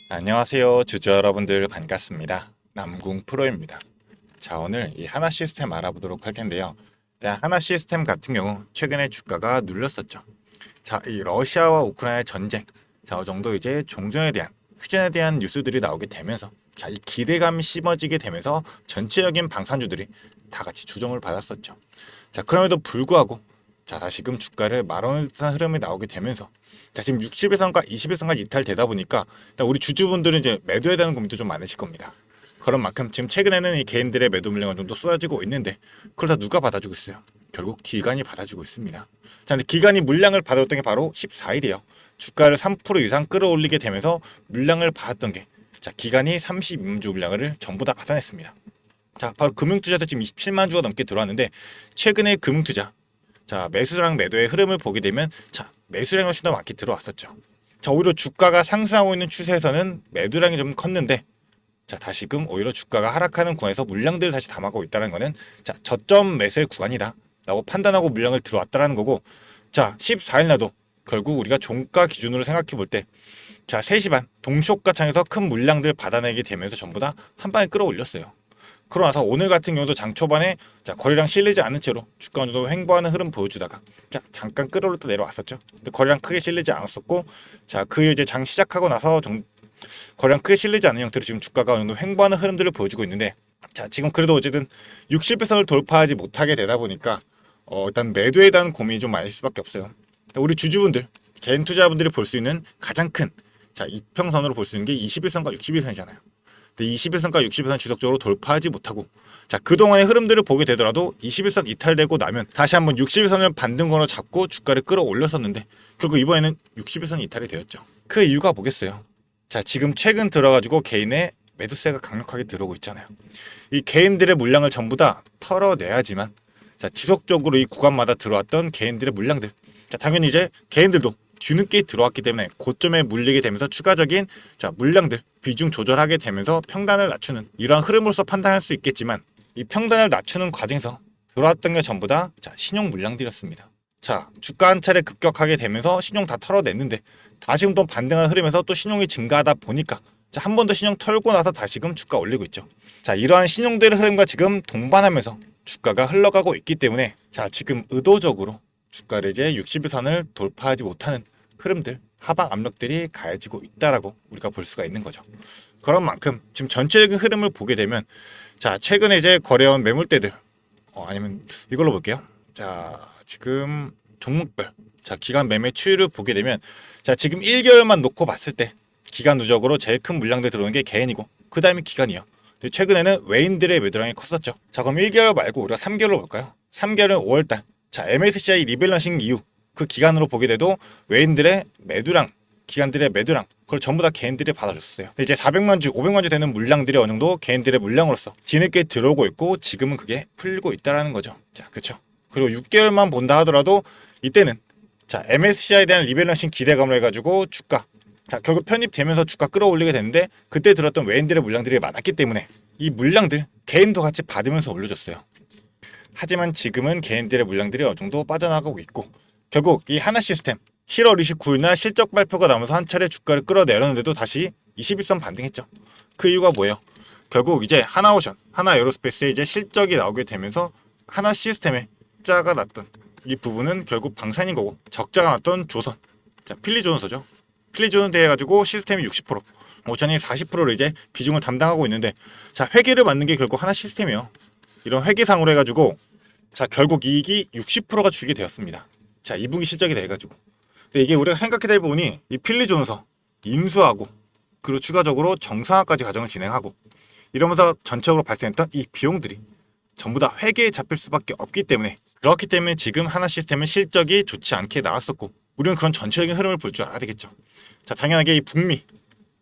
안녕하세요. 주주 여러분들 반갑습니다. 남궁 프로입니다. 자, 오늘 이 하나 시스템 알아보도록 할 텐데요. 하나 시스템 같은 경우 최근에 주가가 눌렸었죠. 자, 이 러시아와 우크라이나 전쟁, 자, 어느 정도 이제 종전에 대한 휴전에 대한 뉴스들이 나오게 되면서 자, 이 기대감이 심어지게 되면서 전체적인 방산주들이 다 같이 조정을 받았었죠. 자, 그럼에도 불구하고 자, 다시금 주가를 말아오는 듯한 흐름이 나오게 되면서 자, 지금 60일선과 20일선까지 이탈되다 보니까 일단 우리 주주분들은 이제 매도에 대한 고민도 좀 많으실 겁니다. 그런 만큼 지금 최근에는 이 개인들의 매도 물량 어느 정도 쏟아지고 있는데 그걸 다 누가 받아주고 있어요? 결국 기관이 받아주고 있습니다. 자, 근데 기관이 물량을 받아줬던 게 바로 14일이에요. 주가를 3% 이상 끌어올리게 되면서 물량을 받았던 게 자, 기관이 32만 주 물량을 전부 다 받아냈습니다. 자, 바로 금융투자도 지금 27만 주가 넘게 들어왔는데 최근에 금융투자 자, 매수랑 매도의 흐름을 보게 되면 자, 매수량이 훨씬 더 많게 들어왔었죠. 자, 오히려 주가가 상승하고 있는 추세에서는 매도량이 좀 컸는데 자, 다시금 오히려 주가가 하락하는 구간에서 물량들을 다시 담아가고 있다는 거는 자, 저점 매수의 구간이다 라고 판단하고 물량을 들어왔다라는 거고 자, 14일 나도 결국 우리가 종가 기준으로 생각해 볼 때 자, 3시 반 동시호가창에서 큰 물량들 받아내게 되면서 전부 다 한 방에 끌어올렸어요. 그러고 나서 오늘 같은 경우도 장 초반에 자, 거래량 실리지 않는 채로 주가 어느 정도 횡보하는 흐름 보여주다가 자, 잠깐 끌어올렸다 내려왔었죠. 근데 거래량 크게 실리지 않았었고 자, 그 이제 장 시작하고 나서 거래량 크게 실리지 않는 형태로 지금 주가가 어느 정도 횡보하는 흐름들을 보여주고 있는데 자, 지금 그래도 어쨌든 60배선을 돌파하지 못하게 되다 보니까 일단 매도에 대한 고민이 좀 많을 수밖에 없어요. 우리 주주분들, 개인 투자분들이 볼 수 있는 가장 큰 자, 이평선으로 볼 수 있는 게 21선과 60일선이잖아요. 근데 21선과 60일선 지속적으로 돌파하지 못하고 자, 그동안의 흐름들을 보게 되더라도 21선 이탈되고 나면 다시 한번 60일선을 반등으로 잡고 주가를 끌어올렸었는데 결국 이번에는 60일선이 이탈이 되었죠. 그 이유가 뭐겠어요? 자, 지금 최근 들어가지고 개인의 매도세가 강력하게 들어오고 있잖아요. 이 개인들의 물량을 전부 다 털어내야지만 자, 지속적으로 이 구간마다 들어왔던 개인들의 물량들 자, 당연히 이제 개인들도 뒤늦게 들어왔기 때문에 고점에 물리게 되면서 추가적인 자, 물량들 비중 조절하게 되면서 평단을 낮추는 이러한 흐름으로서 판단할 수 있겠지만 이 평단을 낮추는 과정에서 들어왔던 게 전부 다 자, 신용 물량들이었습니다. 자, 주가 한 차례 급격하게 되면서 신용 다 털어냈는데 다시금 또 반등한 흐름에서 또 신용이 증가하다 보니까 자, 한 번 더 신용 털고 나서 다시금 주가 올리고 있죠. 자, 이러한 신용들의 흐름과 지금 동반하면서 주가가 흘러가고 있기 때문에 자, 지금 의도적으로 주가를 이제 60일선을 돌파하지 못하는 흐름들, 하방 압력들이 가해지고 있다라고 우리가 볼 수가 있는 거죠. 그런 만큼 지금 전체적인 흐름을 보게 되면 자, 최근에 이제 거래한 매물대들 아니면 이걸로 볼게요. 자, 지금 종목별 자, 기간 매매 추이를 보게 되면 자, 지금 1개월만 놓고 봤을 때 기간 누적으로 제일 큰 물량들 들어오는 게 개인이고 그 다음에 기간이요. 근데 최근에는 외인들의 매도량이 컸었죠. 자, 그럼 1개월 말고 우리가 3개월로 볼까요? 3개월은 5월달 자, MSCI 리밸런싱 이후 그 기간으로 보게 돼도 외인들의 매도량, 기관들의 매도량 그걸 전부 다 개인들이 받아줬어요. 근데 이제 400만 주, 500만 주 되는 물량들이 어느 정도 개인들의 물량으로서 뒤늦게 들어오고 있고 지금은 그게 풀리고 있다라는 거죠. 자, 그렇죠. 그리고 6개월만 본다 하더라도 이때는 자, MSCI에 대한 리밸런싱 기대감을 해가지고 주가 자, 결국 편입되면서 주가 끌어올리게 됐는데 그때 들었던 외인들의 물량들이 많았기 때문에 이 물량들 개인도 같이 받으면서 올려줬어요. 하지만 지금은 개인들의 물량들이 어느 정도 빠져나가고 있고 결국 이 하나 시스템 7월 29일날 실적 발표가 나오면서 한 차례 주가를 끌어내렸는데도 다시 21선 반등했죠. 그 이유가 뭐예요? 결국 이제 하나오션, 하나에어로스페이스에 이제 실적이 나오게 되면서 하나 시스템에 적자가 났던 이 부분은 결국 방산인 거고 적자가 났던 조선, 자, 필리조선소죠. 필리조선 대해가지고 시스템이 60%, 오션이 40%를 이제 비중을 담당하고 있는데 자, 회계를 맡는 게 결국 하나 시스템이에요. 이런 회계상으로 해가지고 자, 결국 이익이 60%가 주게 되었습니다. 자, 2분기 실적이 돼가지고 근데 이게 우리가 생각해 보니 이 필리조선소 인수하고 그리고 추가적으로 정상화까지 과정을 진행하고 이러면서 전체적으로 발생했던 이 비용들이 전부 다 회계에 잡힐 수밖에 없기 때문에 그렇기 때문에 지금 하나 시스템의 실적이 좋지 않게 나왔었고 우리는 그런 전체적인 흐름을 볼 줄 알아야 되겠죠. 자, 당연하게 이 북미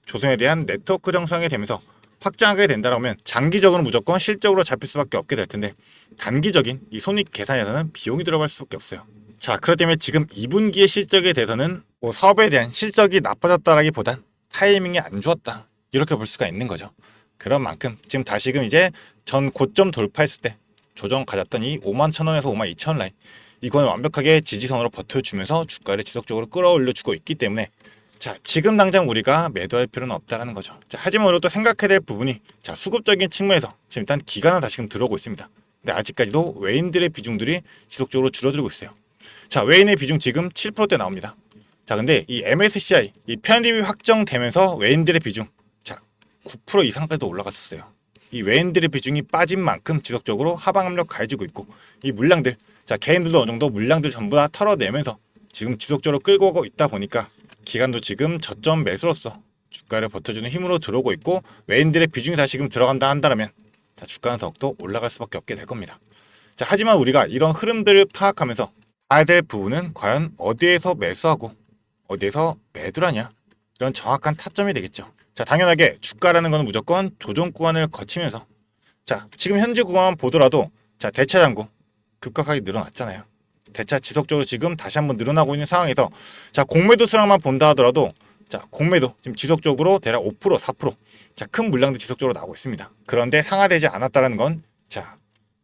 조선에 대한 네트워크 형성이 되면서 확장하게 된다면 장기적으로 무조건 실적으로 잡힐 수밖에 없게 될 텐데 단기적인 이 손익 계산에서는 비용이 들어갈 수밖에 없어요. 자, 그렇기 때문에 지금 2분기의 실적에 대해서는 뭐 사업에 대한 실적이 나빠졌다라기보단 타이밍이 안 좋았다 이렇게 볼 수가 있는 거죠. 그런 만큼 지금 다시금 이제 전 고점 돌파했을 때 조정 가졌던 이 51,000원에서 52,000원 라인 이거는 완벽하게 지지선으로 버텨주면서 주가를 지속적으로 끌어올려주고 있기 때문에 자, 지금 당장 우리가 매도할 필요는 없다라는 거죠. 자, 하지만 우리가 또 생각해야 될 부분이 자, 수급적인 측면에서 지금 일단 기관은 다시금 들어오고 있습니다. 근데 아직까지도 외인들의 비중들이 지속적으로 줄어들고 있어요. 자, 외인의 비중 지금 7%대 나옵니다. 자, 근데 이 MSCI 이 편입이 확정되면서 외인들의 비중 자, 9% 이상까지도 올라갔었어요. 이 외인들의 비중이 빠진 만큼 지속적으로 하방 압력 가해지고 있고 이 물량들 자, 개인들도 어느 정도 물량들 전부 다 털어내면서 지금 지속적으로 끌고 오고 있다 보니까 기관도 지금 저점 매수로서 주가를 버텨주는 힘으로 들어오고 있고 외인들의 비중이 다시금 들어간다 한다면 자, 주가는 더욱더 올라갈 수밖에 없게 될 겁니다. 자, 하지만 우리가 이런 흐름들을 파악하면서 봐야 될 부분은 과연 어디에서 매수하고 어디에서 매도하냐 이런 정확한 타점이 되겠죠. 자, 당연하게 주가라는 것은 무조건 조정 구간을 거치면서 자, 지금 현재 구간 보더라도 자, 대차 잔고 급격하게 늘어났잖아요. 대차 지속적으로 지금 다시 한번 늘어나고 있는 상황에서 자, 공매도 수량만 본다 하더라도 자, 공매도 지금 지속적으로 대략 5%, 4% 자, 큰 물량도 지속적으로 나오고 있습니다. 그런데 상하되지 않았다는 건 자,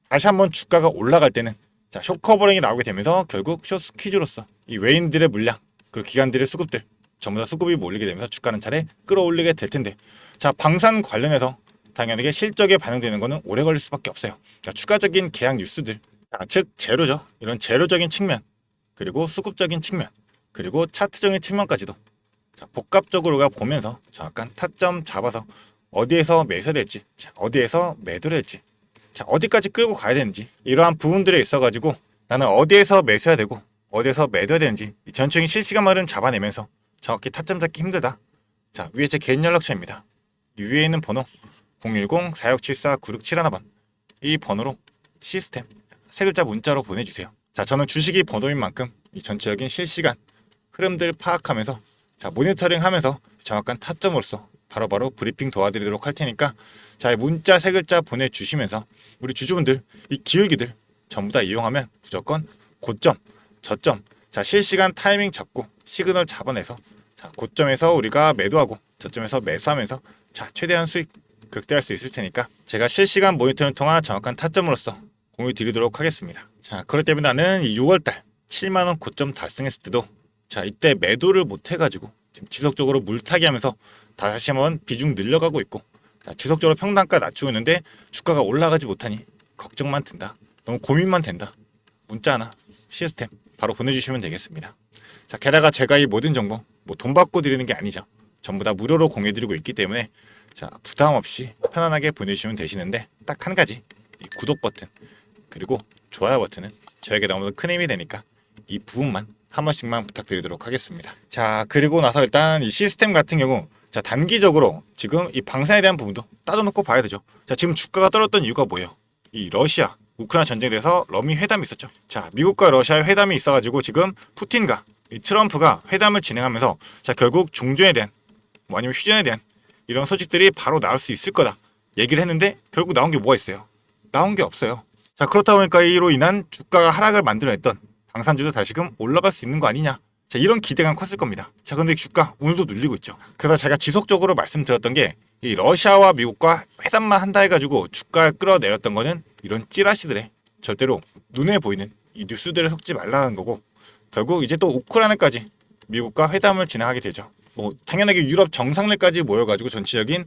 다시 한번 주가가 올라갈 때는 자, 숏 커버링이 나오게 되면서 결국 숏 스퀴즈로서 이 외인들의 물량 그리고 기관들의 수급들 전부 다 수급이 몰리게 되면서 주가는 차례 끌어올리게 될 텐데 자, 방산 관련해서 당연하게 실적에 반영되는 것은 오래 걸릴 수밖에 없어요. 자, 추가적인 계약 뉴스들 자, 즉 재료죠. 이런 재료적인 측면 그리고 수급적인 측면 그리고 차트적인 측면까지도 자, 복합적으로가 보면서 정확한 타점 잡아서 어디에서 매수해야 될지 자, 어디에서 매도를 할지 자, 어디까지 끌고 가야 되는지 이러한 부분들에 있어가지고 나는 어디에서 매수해야 되고 어디에서 매도해야 되는지 이 전체적인 실시간말은 잡아내면서 정확히 타점 잡기 힘들다. 자, 위에 제 개인 연락처입니다. 이 위에 있는 번호 010-4674-9671번 이 번호로 시스템 세 글자 문자로 보내주세요. 자, 저는 주식이 번호인 만큼 이 전체적인 실시간 흐름들 파악하면서 자, 모니터링하면서 정확한 타점으로서 바로바로 브리핑 도와드리도록 할 테니까 자, 문자 세 글자 보내주시면서 우리 주주분들 이 기울기들 전부 다 이용하면 무조건 고점, 저점 자, 실시간 타이밍 잡고 시그널 잡아내서 자, 고점에서 우리가 매도하고 저점에서 매수하면서 자, 최대한 수익 극대화할 수 있을 테니까 제가 실시간 모니터링을 통한 정확한 타점으로서 공유 드리도록 하겠습니다. 자, 그렇기 때문에 나는 이 6월달 7만원 고점 달성했을 때도 자, 이때 매도를 못 해가지고 지금 지속적으로 물타기 하면서 다시 한번 비중 늘려가고 있고 자, 지속적으로 평단가 낮추고 있는데 주가가 올라가지 못하니 걱정만 든다. 너무 고민만 된다. 문자 하나 시스템 바로 보내주시면 되겠습니다. 자, 게다가 제가 이 모든 정보 뭐 돈 받고 드리는 게 아니죠. 전부 다 무료로 공유드리고 있기 때문에 자, 부담 없이 편안하게 보내주시면 되시는데 딱 한 가지 이 구독 버튼 그리고 좋아요 버튼은 저에게 너무 큰 힘이 되니까 이 부분만 한 번씩만 부탁드리도록 하겠습니다. 자, 그리고 나서 일단 이 시스템 같은 경우 자, 단기적으로 지금 이 방산에 대한 부분도 따져놓고 봐야 되죠. 자, 지금 주가가 떨어졌던 이유가 뭐예요? 이 러시아 우크라이나 전쟁에 대해서 러미 회담이 있었죠. 자, 미국과 러시아의 회담이 있어가지고 지금 푸틴과 이 트럼프가 회담을 진행하면서 자, 결국 종전에 대한 뭐 아니면 휴전에 대한 이런 소식들이 바로 나올 수 있을 거다 얘기를 했는데 결국 나온 게 뭐가 있어요? 나온 게 없어요. 자, 그렇다 보니까 이로 인한 주가가 하락을 만들어냈던 방산주도 다시금 올라갈 수 있는 거 아니냐 자, 이런 기대가 컸을 겁니다. 자, 근데 주가 오늘도 눌리고 있죠. 그래서 제가 지속적으로 말씀드렸던 게 이 러시아와 미국과 회담만 한다 해가지고 주가를 끌어내렸던 거는 이런 찌라시들의 절대로 눈에 보이는 이 뉴스들을 속지 말라는 거고 결국 이제 또 우크라이나까지 미국과 회담을 진행하게 되죠. 뭐 당연하게 유럽 정상들까지 모여가지고 전체적인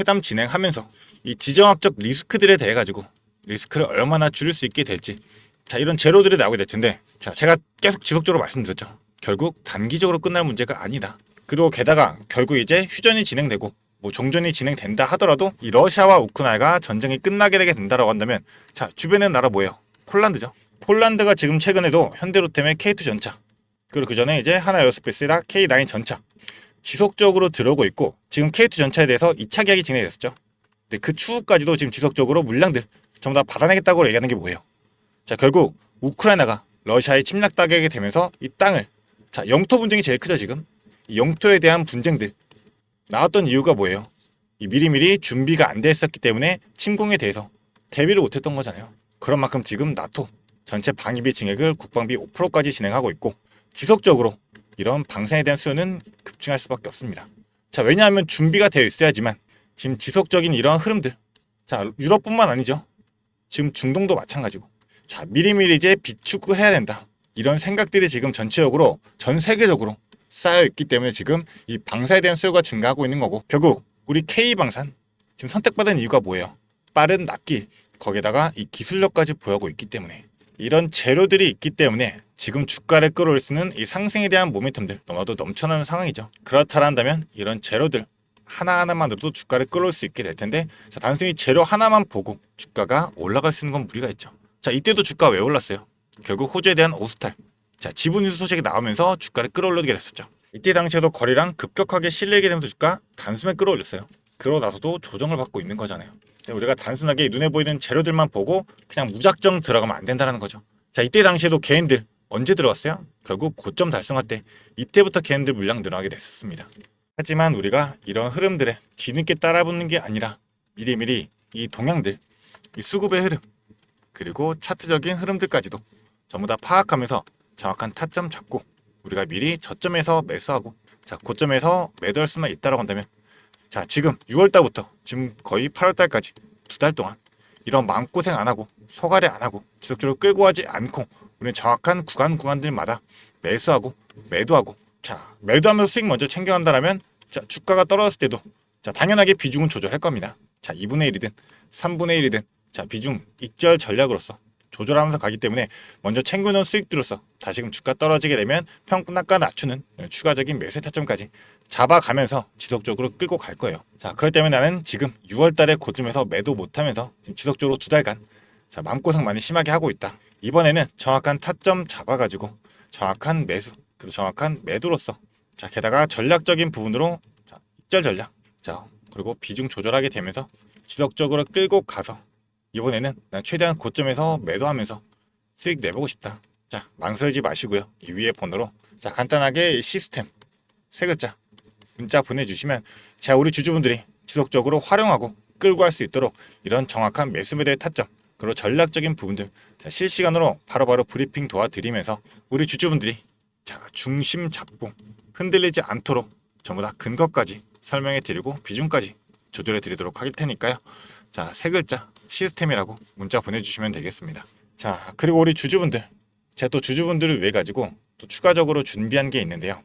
회담 진행하면서 이 지정학적 리스크들에 대해 가지고 리스크를 얼마나 줄일 수 있게 될지 자, 이런 재료들이 나오게 될 텐데 자, 제가 계속 지속적으로 말씀드렸죠. 결국 단기적으로 끝날 문제가 아니다. 그리고 게다가 결국 이제 휴전이 진행되고 뭐 종전이 진행된다 하더라도 이 러시아와 우크라이나가 전쟁이 끝나게 되게 된다라고 한다면 자, 주변에 나라 뭐예요? 폴란드죠. 폴란드가 지금 최근에도 현대로템의 K2 전차 그리고 그 전에 이제 하나에어스페이스나 K9 전차 지속적으로 들어오고 있고 지금 K2 전차에 대해서 2차 계약이 진행됐었죠. 근데 그 추후까지도 지금 지속적으로 물량들 전부 다 받아내겠다고 얘기하는 게 뭐예요? 자, 결국 우크라이나가 러시아에 침략당하게 되면서 이 땅을 자, 영토 분쟁이 제일 크죠. 지금 이 영토에 대한 분쟁들 나왔던 이유가 뭐예요? 이 미리미리 준비가 안 됐었기 때문에 침공에 대해서 대비를 못했던 거잖아요. 그런 만큼 지금 나토 전체 방위비 증액을 국방비 5%까지 진행하고 있고 지속적으로 이런 방산에 대한 수요는 급증할 수밖에 없습니다. 자, 왜냐하면 준비가 되어 있어야지만 지금 지속적인 이러한 흐름들 자, 유럽뿐만 아니죠. 지금 중동도 마찬가지고 자, 미리미리 이제 비축을 해야 된다. 이런 생각들이 지금 전체적으로 전 세계적으로 쌓여 있기 때문에 지금 이 방사에 대한 수요가 증가하고 있는 거고, 결국 우리 K방산 지금 선택받은 이유가 뭐예요? 빠른 납기, 거기다가 이 기술력까지 보유하고 있기 때문에, 이런 재료들이 있기 때문에 지금 주가를 끌어올 수 있는 이 상승에 대한 모멘텀들 너무나도 넘쳐나는 상황이죠. 그렇다란다면 이런 재료들 하나하나만으로도 주가를 끌어올 수 있게 될 텐데, 자, 단순히 재료 하나만 보고 주가가 올라갈 수 있는 건 무리가 있죠. 자, 이때도 주가 왜 올랐어요? 결국 호주에 대한 오스탈, 자, 지분 인수 소식이 나오면서 주가를 끌어올리게 됐었죠. 이때 당시에도 거래량 급격하게 실리게 되면서 주가 단숨에 끌어올렸어요. 그러고 나서도 조정을 받고 있는 거잖아요. 우리가 단순하게 눈에 보이는 재료들만 보고 그냥 무작정 들어가면 안 된다는 거죠. 자, 이때 당시에도 개인들 언제 들어갔어요? 결국 고점 달성할 때, 이때부터 개인들 물량 늘어나게 됐었습니다. 하지만 우리가 이런 흐름들에 뒤늦게 따라붙는 게 아니라 미리미리 이 동향들, 이 수급의 흐름, 그리고 차트적인 흐름들까지도 전부 다 파악하면서 정확한 타점 잡고 우리가 미리 저점에서 매수하고, 자, 고점에서 매도할 수만 있다라고 한다면, 자, 지금 6월달부터 지금 거의 8월달까지 2달 동안 이런 마음고생 안 하고 소가래 안 하고 지속적으로 끌고 가지 않고 우리는 정확한 구간들마다 매수하고 매도하고, 자, 매도하면서 수익 먼저 챙겨간다라면, 자, 주가가 떨어졌을 때도, 자, 당연하게 비중은 조절할 겁니다. 자, 2분의 1이든 3분의 1이든, 자, 비중 익절 전략으로서 조절하면서 가기 때문에 먼저 챙겨놓은 수익들로서 다시금 주가 떨어지게 되면 평가가 낮추는 추가적인 매수의 타점까지 잡아가면서 지속적으로 끌고 갈 거예요. 자, 그렇기 때문에 나는 지금 6월달에 고점에서 매도 못하면서 지금 지속적으로 2달간, 자, 마음고생 많이 심하게 하고 있다. 이번에는 정확한 타점 잡아가지고 정확한 매수, 그리고 정확한 매도로서, 자, 게다가 전략적인 부분으로, 자, 익절 전략, 자, 그리고 비중 조절하게 되면서 지속적으로 끌고 가서 이번에는 난 최대한 고점에서 매도하면서 수익 내보고 싶다. 자, 망설이지 마시고요. 이 위에 번호로, 자, 간단하게 시스템 세 글자 문자 보내주시면 제가 우리 주주분들이 지속적으로 활용하고 끌고 갈 수 있도록 이런 정확한 매수 매도의 타점, 그리고 전략적인 부분들, 자, 실시간으로 바로바로 브리핑 도와드리면서 우리 주주분들이, 자, 중심 잡고 흔들리지 않도록 전부 다 근거까지 설명해 드리고 비중까지 조절해 드리도록 할 테니까요. 자, 세 글자 시스템이라고 문자 보내주시면 되겠습니다. 자, 그리고 우리 주주분들, 제가 또 주주분들을 위해 가지고 또 추가적으로 준비한 게 있는데요.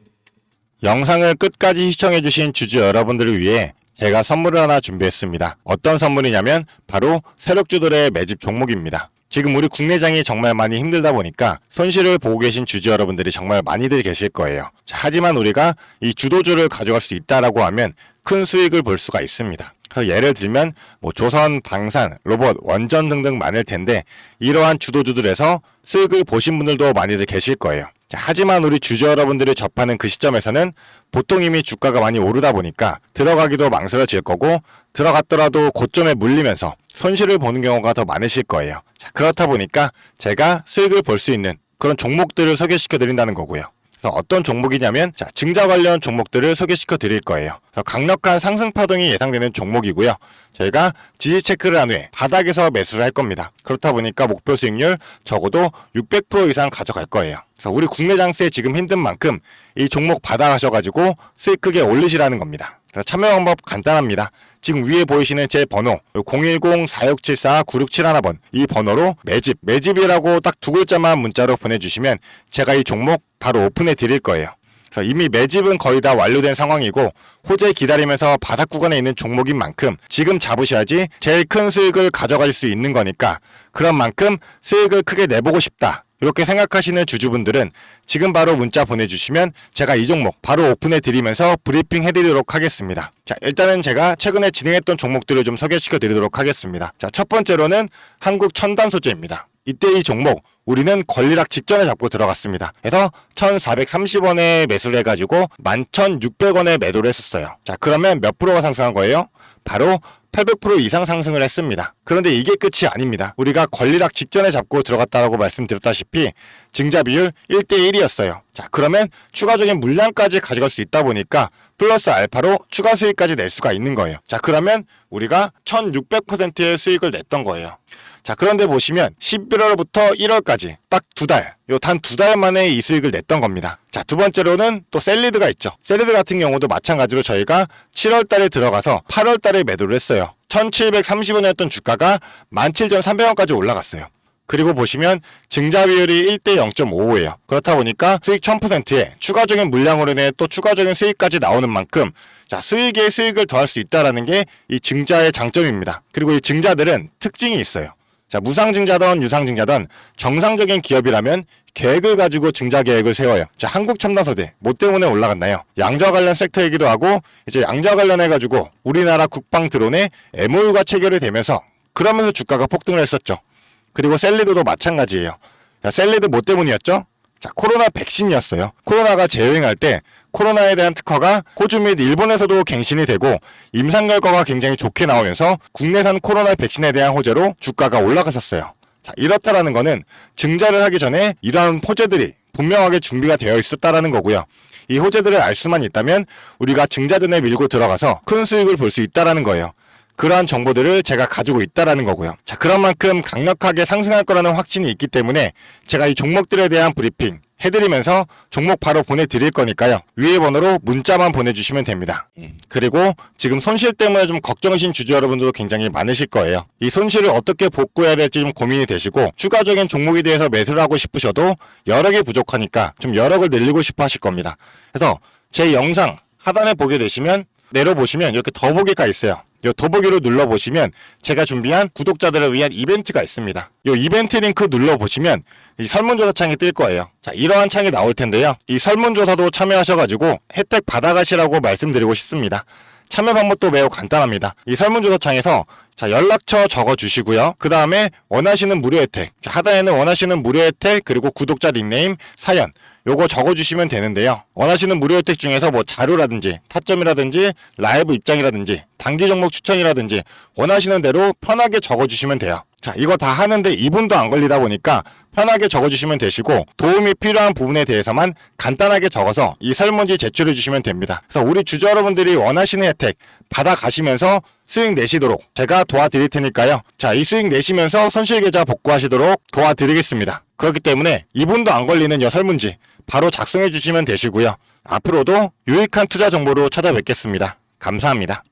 영상을 끝까지 시청해주신 주주 여러분들을 위해 제가 선물을 하나 준비했습니다. 어떤 선물이냐면 바로 세력주들의 매집 종목입니다. 지금 우리 국내장이 정말 많이 힘들다 보니까 손실을 보고 계신 주주 여러분들이 정말 많이들 계실 거예요. 자, 하지만 우리가 이 주도주를 가져갈 수 있다라고 하면 큰 수익을 볼 수가 있습니다. 그래서 예를 들면 뭐 조선, 방산, 로봇, 원전 등등 많을 텐데 이러한 주도주들에서 수익을 보신 분들도 많이들 계실 거예요. 자, 하지만 우리 주주 여러분들이 접하는 그 시점에서는 보통 이미 주가가 많이 오르다 보니까 들어가기도 망설여질 거고, 들어갔더라도 고점에 물리면서 손실을 보는 경우가 더 많으실 거예요. 자, 그렇다 보니까 제가 수익을 볼 수 있는 그런 종목들을 소개시켜 드린다는 거고요. 그래서 어떤 종목이냐면, 자, 증자 관련 종목들을 소개시켜 드릴 거예요. 그래서 강력한 상승 파동이 예상되는 종목이고요. 저희가 지지 체크를 한 후에 바닥에서 매수를 할 겁니다. 그렇다 보니까 목표 수익률 적어도 600% 이상 가져갈 거예요. 그래서 우리 국내 장세 지금 힘든 만큼 이 종목 받아가셔가지고 수익 크게 올리시라는 겁니다. 그래서 참여 방법 간단합니다. 지금 위에 보이시는 제 번호 010-4674-9671번 이 번호로 매집이라고 딱 두 글자만 문자로 보내주시면 제가 이 종목 바로 오픈해 드릴 거예요. 그래서 이미 매집은 거의 다 완료된 상황이고 호재 기다리면서 바닥 구간에 있는 종목인 만큼 지금 잡으셔야지 제일 큰 수익을 가져갈 수 있는 거니까, 그런 만큼 수익을 크게 내보고 싶다 이렇게 생각하시는 주주분들은 지금 바로 문자 보내주시면 제가 이 종목 바로 오픈해 드리면서 브리핑 해드리도록 하겠습니다. 자, 일단은 제가 최근에 진행했던 종목들을 좀 소개시켜 드리도록 하겠습니다. 자, 첫 번째로는 한국 첨단 소재입니다. 이때 이 종목 우리는 권리락 직전에 잡고 들어갔습니다. 그래서 1430원에 매수를 해가지고 11,600원에 매도를 했었어요. 자, 그러면 몇 프로가 상승한 거예요? 바로 800% 이상 상승을 했습니다. 그런데 이게 끝이 아닙니다. 우리가 권리락 직전에 잡고 들어갔다라고 말씀드렸다시피 증자 비율 1대1이었어요. 자, 그러면 추가적인 물량까지 가져갈 수 있다 보니까 플러스 알파로 추가 수익까지 낼 수가 있는 거예요. 자, 그러면 우리가 1600%의 수익을 냈던 거예요. 자, 그런데 보시면 11월부터 1월까지 딱 두 달, 단 두 달 만에 이 수익을 냈던 겁니다. 자, 두 번째로는 또 셀리드 있죠. 셀리드 같은 경우도 마찬가지로 저희가 7월 달에 들어가서 8월 달에 매도를 했어요. 1730원이었던 주가가 17,300원까지 올라갔어요. 그리고 보시면 증자 비율이 1대 0.55예요. 그렇다 보니까 수익 1000%에 추가적인 물량으로 인해 또 추가적인 수익까지 나오는 만큼 자, 수익에 수익을 더할 수 있다는 게 이 증자의 장점입니다. 그리고 이 증자들은 특징이 있어요. 자, 무상증자든 유상증자든 정상적인 기업이라면 계획을 가지고 증자 계획을 세워요. 자, 한국첨단소재 뭐 때문에 올라갔나요? 양자 관련 섹터이기도 하고 이제 양자 관련해 가지고 우리나라 국방 드론에 MOU가 체결이 되면서 그러면서 주가가 폭등을 했었죠. 그리고 셀리드도 마찬가지예요. 자, 셀리드 뭐 때문이었죠? 자, 코로나 백신이었어요. 코로나가 재유행할 때 코로나에 대한 특허가 호주 및 일본에서도 갱신이 되고 임상 결과가 굉장히 좋게 나오면서 국내산 코로나 백신에 대한 호재로 주가가 올라갔었어요. 자, 이렇다라는 거는 증자를 하기 전에 이러한 호재들이 분명하게 준비가 되어 있었다라는 거고요. 이 호재들을 알 수만 있다면 우리가 증자전에 밀고 들어가서 큰 수익을 볼 수 있다라는 거예요. 그러한 정보들을 제가 가지고 있다라는 거고요. 자, 그런 만큼 강력하게 상승할 거라는 확신이 있기 때문에 제가 이 종목들에 대한 브리핑 해드리면서 종목 바로 보내드릴 거니까요. 위에 번호로 문자만 보내주시면 됩니다. 그리고 지금 손실 때문에 좀 걱정이신 주주 여러분들도 굉장히 많으실 거예요. 이 손실을 어떻게 복구해야 될지 좀 고민이 되시고 추가적인 종목에 대해서 매수를 하고 싶으셔도 여력이 부족하니까 좀 여력을 늘리고 싶어 하실 겁니다. 그래서 제 영상 하단에 보게 되시면 내려보시면 이렇게 더보기가 있어요. 이 더보기로 눌러보시면 제가 준비한 구독자들을 위한 이벤트가 있습니다. 이 이벤트 링크 눌러보시면 이 설문조사 창이 뜰 거예요. 자, 이러한 창이 나올 텐데요. 이 설문조사도 참여하셔가지고 혜택 받아가시라고 말씀드리고 싶습니다. 참여 방법도 매우 간단합니다. 이 설문조사 창에서 자, 연락처 적어주시고요. 그 다음에 원하시는 무료 혜택. 자, 하단에는 원하시는 무료 혜택 그리고 구독자 닉네임, 사연 요거 적어주시면 되는데요. 원하시는 무료 혜택 중에서 뭐 자료라든지 타점이라든지 라이브 입장이라든지 단기 종목 추천이라든지 원하시는 대로 편하게 적어주시면 돼요. 자, 이거 다 하는데 2분도 안 걸리다 보니까 편하게 적어주시면 되시고 도움이 필요한 부분에 대해서만 간단하게 적어서 이 설문지 제출해 주시면 됩니다. 그래서 우리 주주 여러분들이 원하시는 혜택 받아가시면서 수익 내시도록 제가 도와드릴 테니까요. 자, 이 수익 내시면서 손실계좌 복구하시도록 도와드리겠습니다. 그렇기 때문에 2분도 안 걸리는 이 설문지 바로 작성해 주시면 되시고요. 앞으로도 유익한 투자 정보로 찾아뵙겠습니다. 감사합니다.